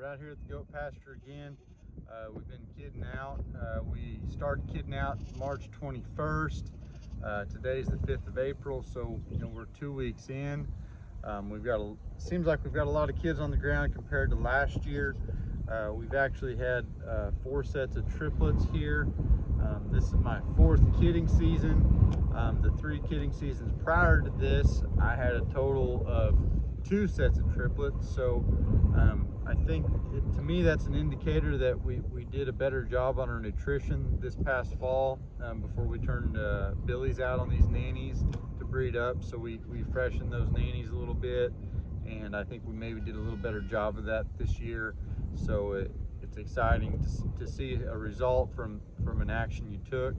out here at the goat pasture again. We've been kidding out. We started kidding out March 21st. Today's the 5th of April, so we're 2 weeks in. Seems like we've got a lot of kids on the ground compared to last year. We've actually had 4 sets of triplets here. This is my 4th kidding season. The 3 kidding seasons prior to this, I had a total of 2 sets of triplets. So I think to me that's an indicator that we did a better job on our nutrition this past fall before we turned billies out on these nannies to breed up. So we freshened those nannies a little bit, and I think we maybe did a little better job of that this year. So it's exciting to see a result from an action you took.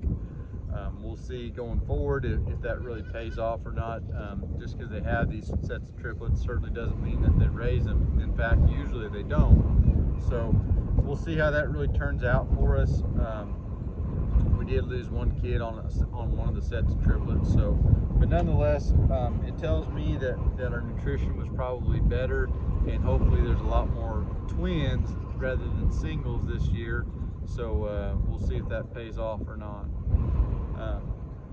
We'll see going forward if that really pays off or not. Just because they have these sets of triplets certainly doesn't mean that they raise them. In fact, usually they don't. So we'll see how that really turns out for us. We did lose 1 kid on one of the sets of triplets, but nonetheless, it tells me that our nutrition was probably better, and hopefully there's a lot more twins rather than singles this year. So we'll see if that pays off or not.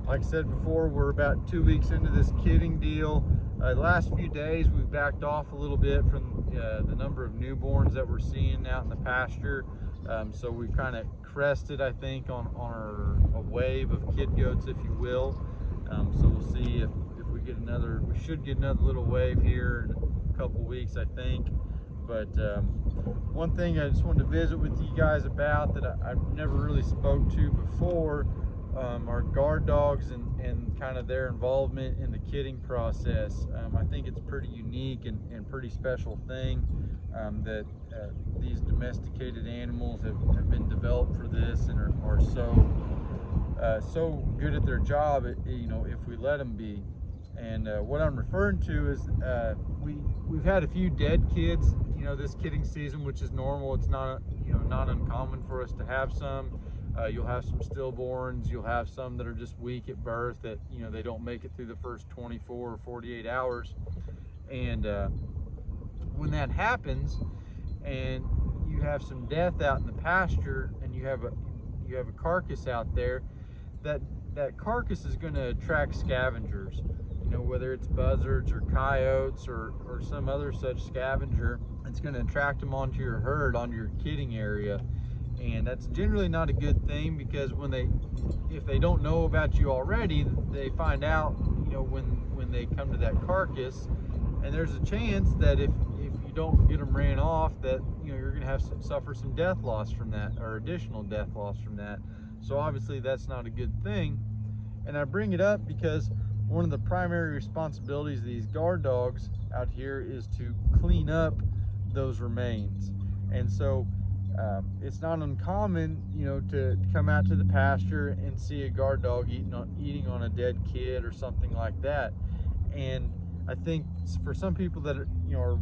Like I said before, we're about 2 weeks into this kidding deal. The last few days we've backed off a little bit from the number of newborns that we're seeing out in the pasture. So we've kind of crested, I think, on a wave of kid goats, if you will. So we'll see if we should get another little wave here in a couple weeks, I think. But one thing I just wanted to visit with you guys about that I've never really spoke to before are guard dogs and kind of their involvement in the kidding process. I think it's pretty unique and pretty special thing that these domesticated animals have been developed for this and are so good at their job, if we let them be. And what I'm referring to is we've had a few dead kids, this kidding season, which is normal. It's not uncommon for us to have some. You'll have some stillborns. You'll have some that are just weak at birth that they don't make it through the first 24 or 48 hours. And when that happens, and you have some death out in the pasture, and you have a carcass out there, that carcass is going to attract scavengers. Whether it's buzzards or coyotes or some other such scavenger, it's going to attract them onto your herd, onto your kidding area. And that's generally not a good thing, because if they don't know about you already, they find out, when they come to that carcass, and there's a chance that if you don't get them ran off, that you're going to suffer some death loss from that, or additional death loss from that. So obviously that's not a good thing. And I bring it up because one of the primary responsibilities of these guard dogs out here is to clean up those remains. And so it's not uncommon, to come out to the pasture and see a guard dog eating on a dead kid or something like that. And I think for some people that are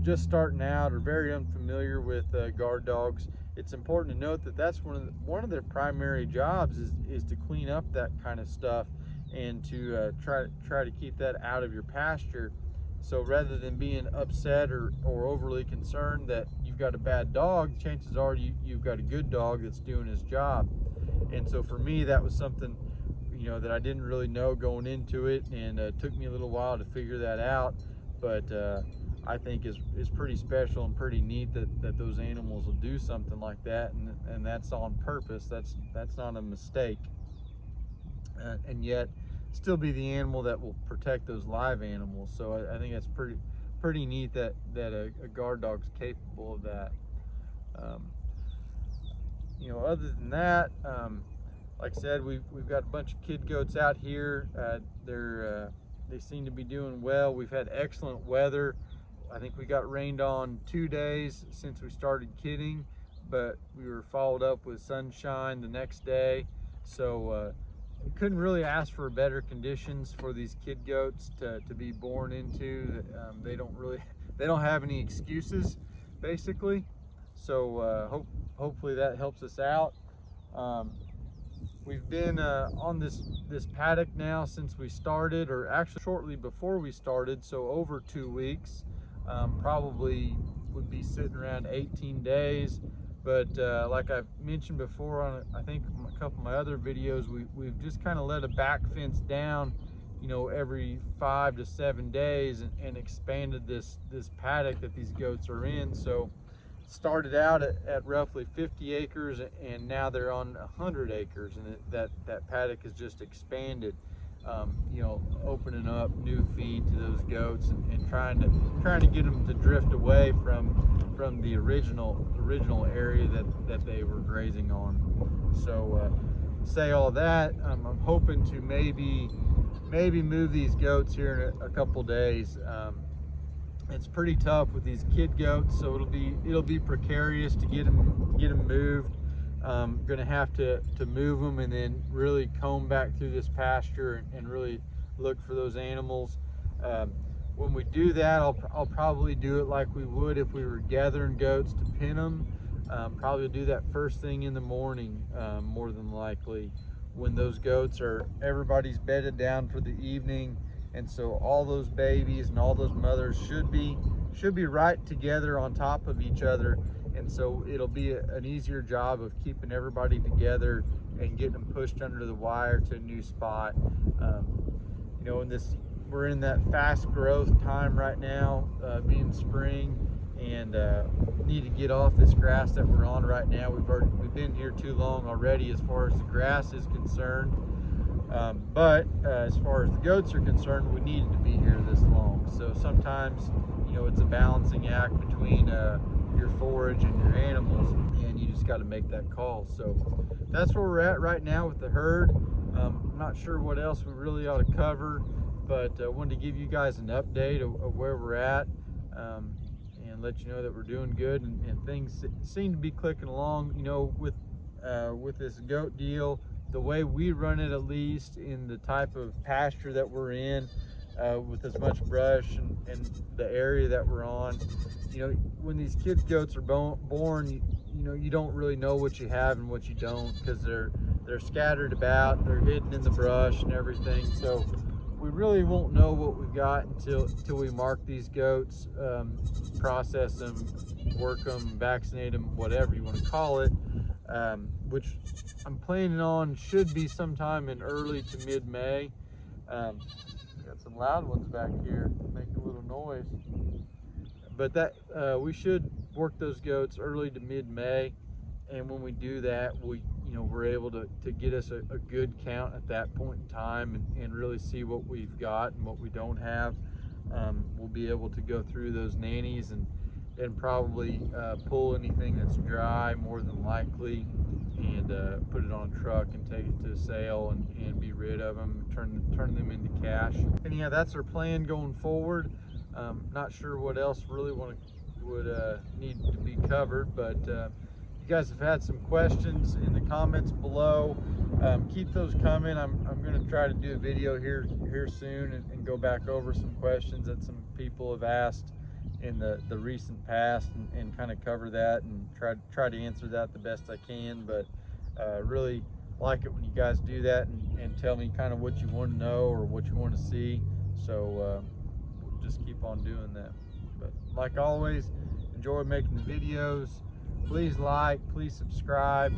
just starting out or very unfamiliar with guard dogs, it's important to note that that's one of their primary jobs is to clean up that kind of stuff and to try to keep that out of your pasture. So rather than being upset or overly concerned that you've got a bad dog, chances are you've got a good dog that's doing his job. And so for me, that was something that I didn't really know going into it, and it took me a little while to figure that out. But I think is pretty special and pretty neat that those animals will do something like that, and that's on purpose. That's not a mistake. And yet still be the animal that will protect those live animals. So I think that's pretty neat that a guard dog's capable of that. Other than that, like I said, we've got a bunch of kid goats out here. They seem to be doing well. We've had excellent weather. I think we got rained on 2 days since we started kidding, but we were followed up with sunshine the next day. So we couldn't really ask for better conditions for these kid goats to be born into. They don't have any excuses, basically. So hopefully that helps us out. We've been on this paddock now since we started, or actually shortly before we started, so over 2 weeks. Probably would be sitting around 18 days. But like I've mentioned before on I think a couple of my other videos, we've just kind of let a back fence down, you know, every 5 to 7 days, and expanded this paddock that these goats are in. So started out at roughly 50 acres, and now they're on 100 acres, and that paddock has just expanded. You know, opening up new feed to those goats, and trying to get them to drift away from the original area that they were grazing on. So say all that, I'm hoping to maybe move these goats here in a couple days. It's pretty tough with these kid goats, so it'll be precarious to get them moved. Gonna have to move them and then really comb back through this pasture and really look for those animals. When we do that, I'll probably do it like we would if we were gathering goats to pin them. Probably do that first thing in the morning, more than likely, when those goats everybody's bedded down for the evening, and so all those babies and all those mothers should be right together on top of each other. And so it'll be an easier job of keeping everybody together and getting them pushed under the wire to a new spot. You know, we're in that fast growth time right now, being spring, and need to get off this grass that we're on right now. We've been here too long already as far as the grass is concerned. But as far as the goats are concerned, we needed to be here this long. So sometimes, you know, it's a balancing act between your forage and your animals, and you just got to make that call. So that's where we're at right now with the herd. I'm not sure what else we really ought to cover, but I wanted to give you guys an update of where we're at, and let you know that we're doing good, and things seem to be clicking along. You know, with this goat deal, the way we run it, at least in the type of pasture that we're in, with as much brush and the area that we're on, you know, when these kid goats are born, you know, you don't really know what you have and what you don't, because they're scattered about, they're hidden in the brush and everything. So we really won't know what we've got until we mark these goats, process them, work them, vaccinate them, whatever you want to call it, which I'm planning on should be sometime in early to mid-May. Got some loud ones back here making a little noise, but that we should work those goats early to mid-May, and when we do that, we're able to get us a good count at that point in time, and really see what we've got and what we don't have. We'll be able to go through those nannies and probably pull anything that's dry, more than likely, and put it on a truck and take it to sale and be rid of them, turn them into cash. And yeah, that's our plan going forward. Not sure what else really would need to be covered, but you guys have had some questions in the comments below. Keep those coming. I'm going to try to do a video here soon and go back over some questions that some people have asked in the recent past, and kind of cover that and try to answer that the best I can. But really like it when you guys do that and tell me kind of what you want to know or what you want to see. So we'll just keep on doing that. But like always, enjoy making the videos. Please like, please subscribe,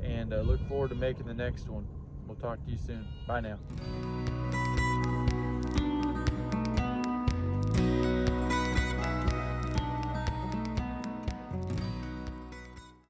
and look forward to making the next one. We'll talk to you soon. Bye now.